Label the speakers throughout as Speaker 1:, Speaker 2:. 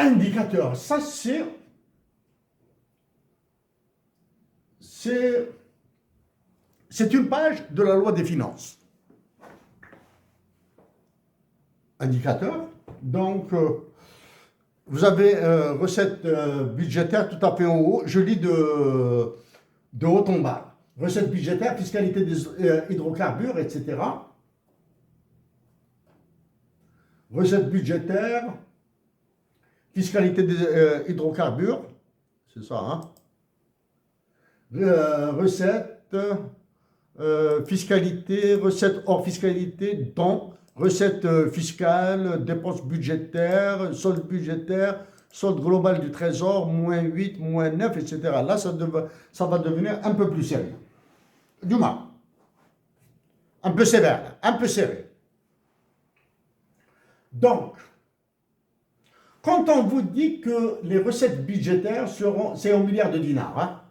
Speaker 1: Indicateur, ça c'est une page de la loi des finances. Indicateur, donc vous avez recette budgétaire tout à fait en haut, je lis de haut en bas. Recette budgétaire, fiscalité des hydrocarbures, etc. Recette budgétaire, fiscalité des hydrocarbures, c'est ça, hein? Recette, fiscalité, recette hors fiscalité, dons, recette fiscale, dépenses budgétaires, solde budgétaire, solde global du trésor, moins 8, moins 9, etc. Là, ça va devenir un peu plus sérieux. Du moins, un peu sévère, un peu serré. Donc, quand on vous dit que les recettes budgétaires seront, c'est en milliards de dinars, hein,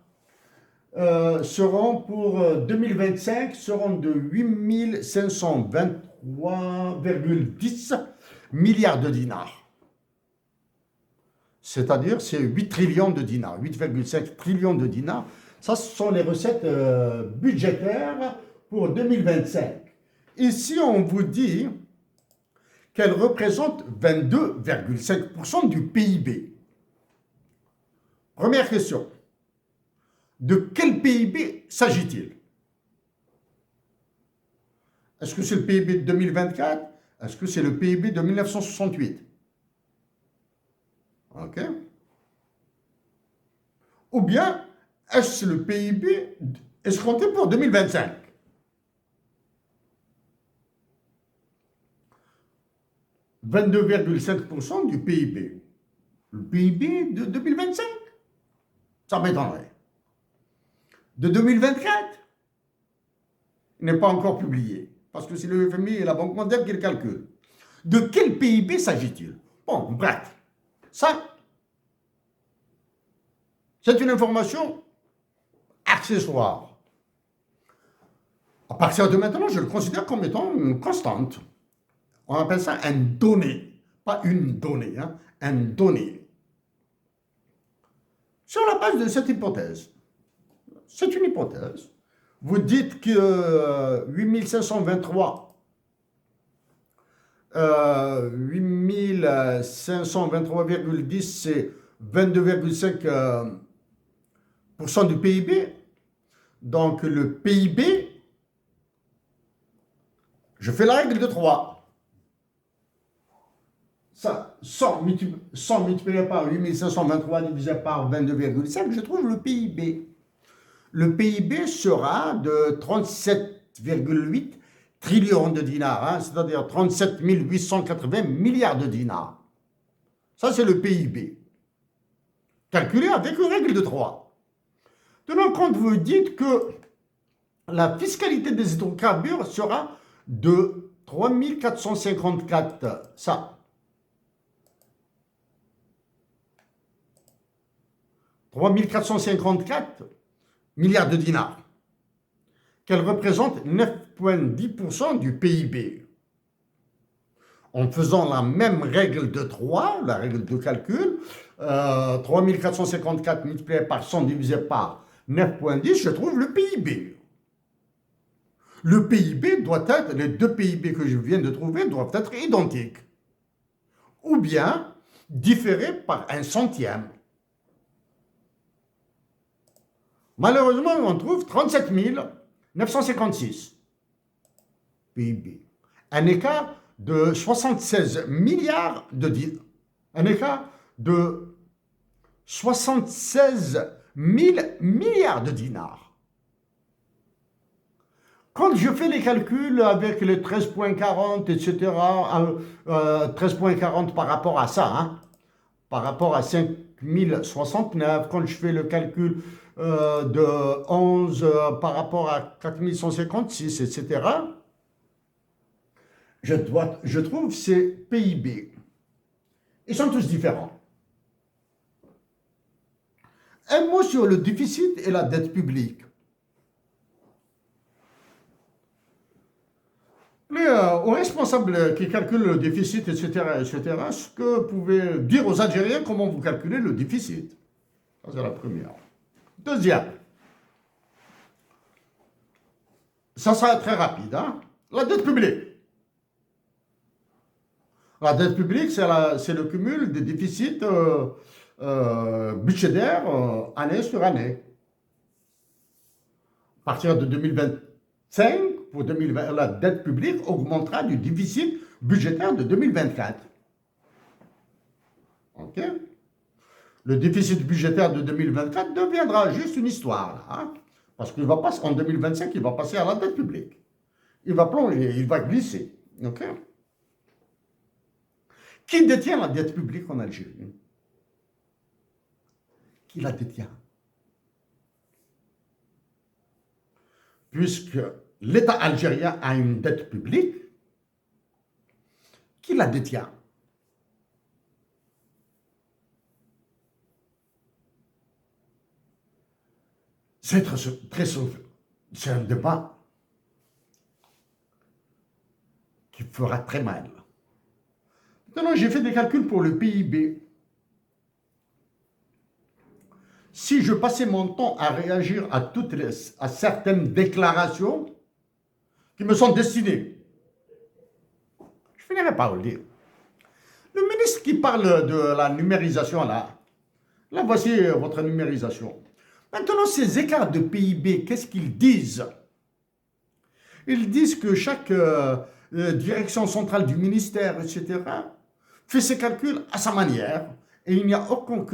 Speaker 1: seront pour 2025 seront de 8 523,10 milliards de dinars. C'est-à-dire, c'est 8 trillions de dinars, 8,5 trillions de dinars. Ça, ce sont les recettes budgétaires pour 2025. Ici, on vous dit qu'elles représentent 22,5% du PIB. Première question. De quel PIB s'agit-il? Est-ce que c'est le PIB de 2024? Est-ce que c'est le PIB de 1968? OK? Ou bien, est-ce le PIB escompté pour 2025? « 22,5% du PIB. Le PIB de 2025? Ça m'étonnerait. De 2024, il n'est pas encore publié, parce que c'est le FMI et la Banque mondiale qui le calculent. De quel PIB s'agit-il? Bon, bref, ça, c'est une information accessoire. À partir de maintenant, je le considère comme étant une constante. On appelle ça un donné, pas une donnée, hein, un donné. Sur la base de cette hypothèse, c'est une hypothèse. Vous dites que 8523, 8523,10, c'est 22,5% du PIB. Donc le PIB, je fais la règle de 3. Ça, 100 multiplié par 8523 divisé par 22,5, je trouve le PIB. Le PIB sera de 37,8 trillions de dinars, hein, c'est-à-dire 37 880 milliards de dinars. Ça, c'est le PIB. Calculé avec une règle de 3. Tenant compte, vous dites que la fiscalité des hydrocarbures sera de 3 454. Ça. 3 454 milliards de dinars, qu'elle représente 9,10% du PIB. En faisant la même règle de 3, la règle de calcul, 3 454 multiplié par 100 divisé par 9,10, je trouve le PIB. Le PIB doit être, les deux PIB que je viens de trouver doivent être identiques. Ou bien différés par un centième. Malheureusement, on trouve 37 956 PIB. Un écart de 76 milliards de dinars. Un écart de 76 000 milliards de dinars. Quand je fais les calculs avec les 13,40, etc., 13,40 par rapport à ça, hein, par rapport à 5069, quand je fais le calcul de 11 par rapport à 4156, etc., je trouve ces PIB. Ils sont tous différents. Un mot sur le déficit et la dette publique. Aux responsables qui calculent le déficit, etc., etc., ce que vous pouvez dire aux Algériens comment vous calculez le déficit. Ça, c'est la première. Deuxième, ça sera très rapide, hein? La dette publique. La dette publique, c'est le cumul des déficits budgétaires année sur année. À partir de 2025, pour 2020, la dette publique augmentera du déficit budgétaire de 2024. OK? Le déficit budgétaire de 2024 deviendra juste une histoire, là, hein? Parce qu'il va passer, en 2025, il va passer à la dette publique. Il va plonger, il va glisser. OK? Qui détient la dette publique en Algérie? Qui la détient? Puisque l'État algérien a une dette publique, qui la détient? C'est c'est un débat qui fera très mal. Maintenant, j'ai fait des calculs pour le PIB. Si je passais mon temps à réagir à certaines déclarations qui me sont destinées, je ne finirais pas à le dire. Le ministre qui parle de la numérisation, là voici votre numérisation. Maintenant, ces écarts de PIB, qu'est-ce qu'ils disent? Ils disent que chaque direction centrale du ministère, etc., fait ses calculs à sa manière et il n'y a aucune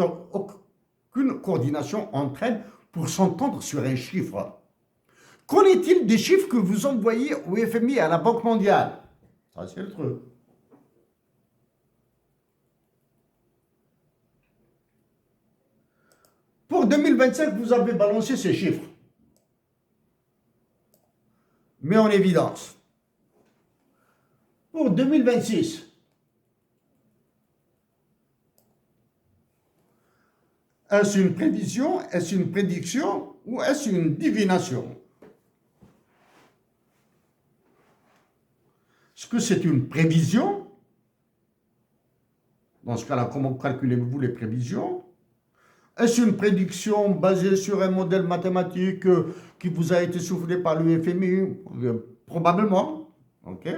Speaker 1: coordination entre elles pour s'entendre sur un chiffre. Qu'en est-il des chiffres que vous envoyez au FMI et à la Banque mondiale? Ça, c'est le truc. Pour 2025, vous avez balancé ces chiffres. Mais en évidence. Pour 2026, est-ce une prévision, est-ce une prédiction ou est-ce une divination? Est-ce que c'est une prévision? Dans ce cas-là, comment calculez-vous les prévisions? Est-ce une prédiction basée sur un modèle mathématique qui vous a été soufflé par le FMI? Probablement. OK?